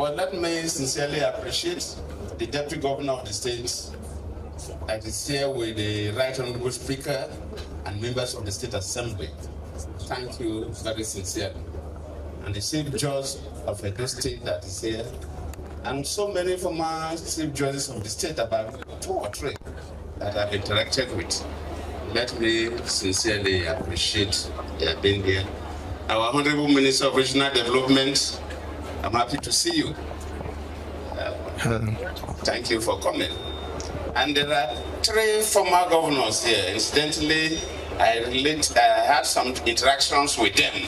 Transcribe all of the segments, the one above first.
Well, let me sincerely appreciate the Deputy Governor of the state that is here with the Right Honorable Speaker and members of the State Assembly. Thank you very sincerely. And the Chief Judge of Edo State that is here, and so many former Chief Judges of the state, about 2 or 3 that I've interacted with. Let me sincerely appreciate their being here. Our Honorable Minister of Regional Development, I'm happy to see you. Thank you for coming. And there are 3 former governors here. Incidentally, I had some interactions with them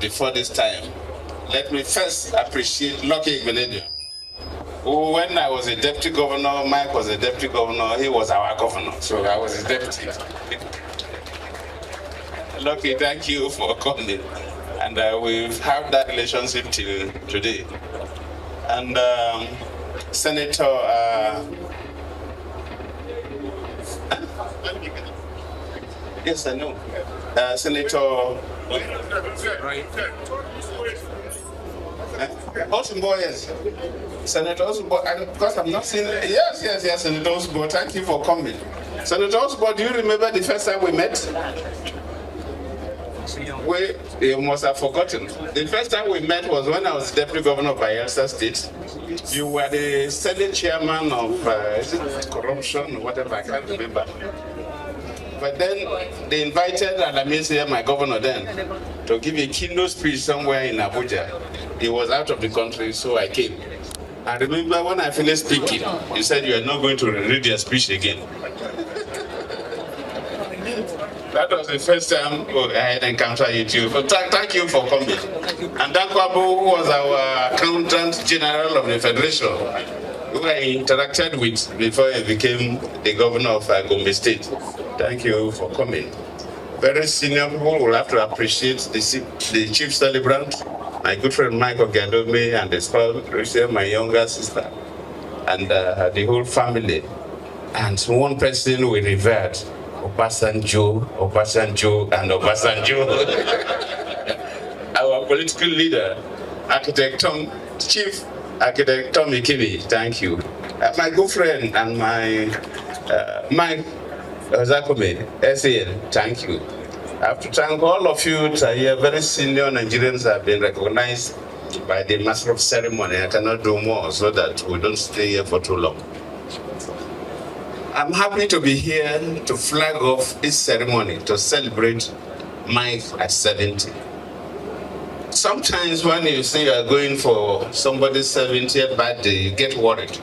before this time. Let me first appreciate Lucky Igbenedion. When I was a deputy governor, Mike was a deputy governor, he was our governor, so I was his deputy. Lucky, thank you for coming. And we've had that relationship till today. And Senator, yes, I know. Senator Osunbo, yes. Senator Osunbo, and because I'm not seeing, yes, Senator Osunbo, thank you for coming. Senator Osunbo, do you remember the first time we met? You must have forgotten. The first time we met was when I was Deputy Governor of Bayelsa State. You were the Senate Chairman of is it corruption or whatever, I can't remember. But then they invited Alamisi, my governor then, to give a keynote speech somewhere in Abuja. He was out of the country, so I came. I remember when I finished speaking, you said you are not going to read your speech again. That was the first time I had encountered you too. But thank you for coming. And Dankwabu, who was our Accountant General of the Federation, who I interacted with before he became the governor of Gombe State. Thank you for coming. Very senior people will have to appreciate the chief celebrant, my good friend Michael Gadome, and his spouse, my younger sister, and the whole family. And one person we revered, Obasanjo, and Obasanjo. Our political leader, Chief Architect Tommy Kibi, thank you. My good friend and my Zakome, SAN, thank you. I have to thank all of you here. Very senior Nigerians have been recognized by the Master of Ceremony. I cannot do more so that we don't stay here for too long. I'm happy to be here to flag off this ceremony to celebrate Mike at 70. Sometimes when you say you are going for somebody's 70th birthday, you get worried.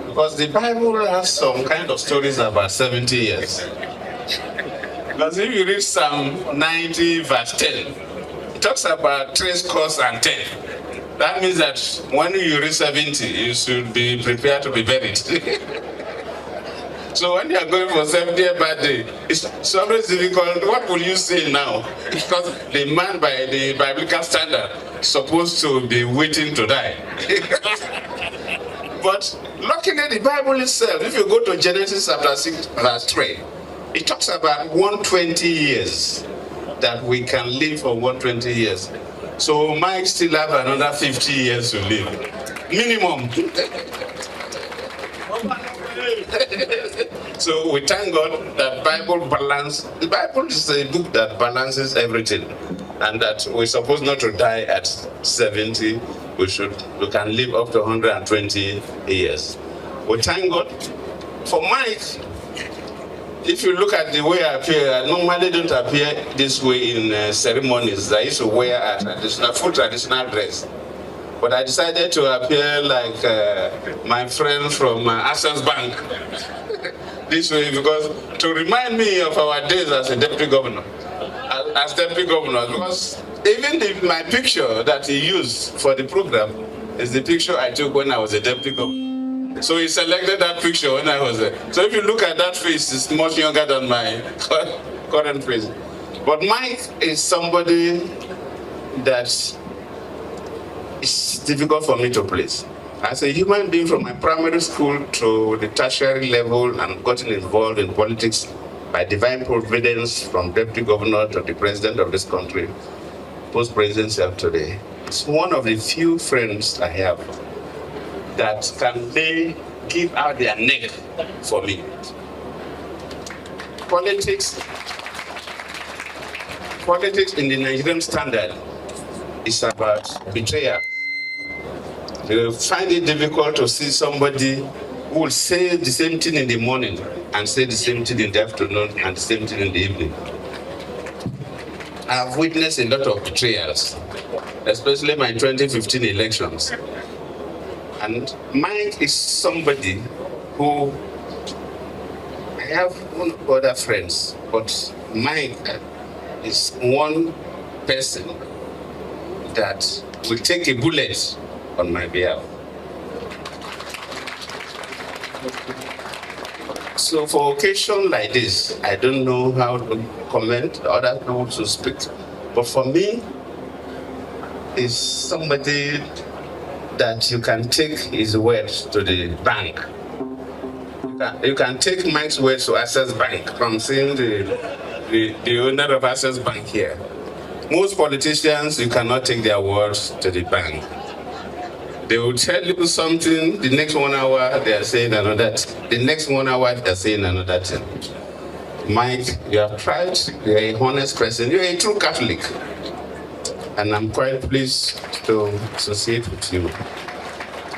Because the Bible has some kind of stories about 70 years. Because if you read Psalm 90 verse 10, it talks about 3 scores and 10. That means that when you reach 70, you should be prepared to be buried. So when you are going for 70th birthday, it's always difficult. What will you say now? Because the man, by the biblical standard, is supposed to be waiting to die. But luckily, the Bible itself, if you go to Genesis chapter 6, verse 3, it talks about 120 years, that we can live for 120 years. So Mike still have another 50 years to live. Minimum. So we thank God that Bible balance. The Bible is a book that balances everything, and that we're supposed not to die at 70. We can live up to 120 years. We thank God for Mike. If you look at the way I appear, I normally don't appear this way in ceremonies. I used to wear a full traditional dress. But I decided to appear like my friend from Access Bank this way, because to remind me of our days as a deputy governor, because even my picture that he used for the program is the picture I took when I was a deputy governor. So he selected that picture when I was there. So if you look at that face, it's much younger than my current face. But Mike is somebody that it's difficult for me to place. As a human being from my primary school to the tertiary level and gotten involved in politics by divine providence from deputy governor to the president of this country, post-presidency of today, is one of the few friends I have that can give out their neck for me. Politics in the Nigerian standard is about betrayal. You find it difficult to see somebody who will say the same thing in the morning and say the same thing in the afternoon and the same thing in the evening. I've witnessed a lot of betrayals, especially my 2015 elections. And Mike is somebody who, I have one other friends, but Mike is one person that will take a bullet on my behalf. So for occasion like this, I don't know how to comment, other people to speak, but for me, is somebody that you can take his words to the bank. You can take Mike's words to Access Bank from seeing the owner of Access Bank here. Most politicians, you cannot take their words to the bank. They will tell you something, the next 1 hour they are saying another thing. The next 1 hour they are saying another thing. Mike, you have tried, you're a honest person, you're a true Catholic. And I'm quite pleased to associate with you.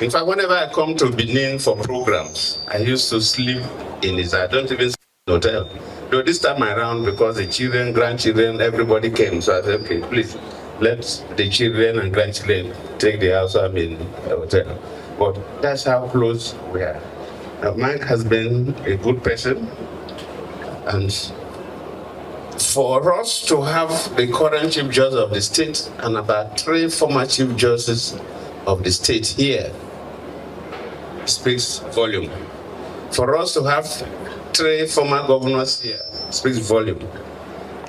In fact, whenever I come to Benin for programs, I used to sleep in his, I don't even sleep in the hotel. Though this time around, because the children, grandchildren, everybody came, so I said, okay, please, let the children and grandchildren take the house, I'm in the hotel. But that's how close we are. Mike has been a good person, and for us to have the current Chief Justice of the state and about 3 former Chief Justices of the state here speaks volume. For us to have 3 former governors here speaks volume.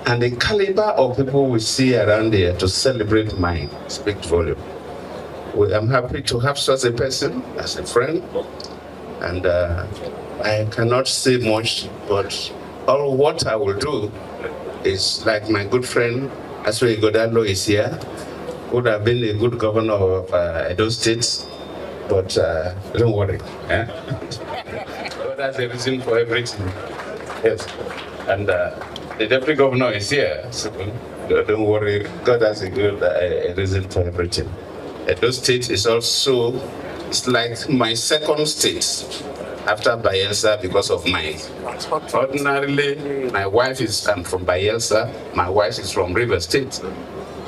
And the caliber of people we see around here to celebrate Mike speaks volume. I'm happy to have such a person as a friend, and I cannot say much, but all what I will do is, like my good friend Aswe Godalo is here, would have been a good governor of Edo State, but don't worry. Eh? That's the reason for everything. Yes. And the deputy governor is here, so don't worry. God has a good reason for everything. Edo State is also, it's like my second state after Bayelsa because of Mike. Ordinarily, my wife is from Bayelsa, my wife is from River State.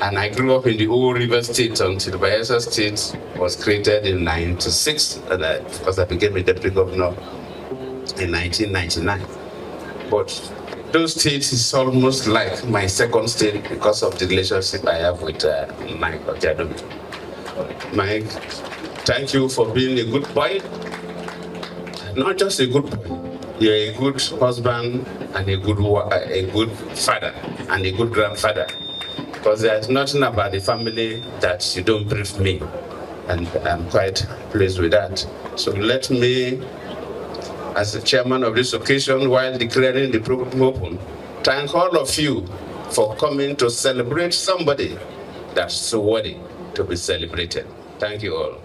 And I grew up in the old River State until Bayelsa State was created in 1996, and because I became a deputy governor in 1999. But those states is almost like my second state because of the relationship I have with Mike Otiadomi. Mike, thank you for being a good boy. Not just a good boy, you're a good husband and a good father and a good grandfather. Because there's nothing about the family that you don't brief me, and I'm quite pleased with that. So let me, as the chairman of this occasion, while declaring the program open, thank all of you for coming to celebrate somebody that's so worthy to be celebrated. Thank you all.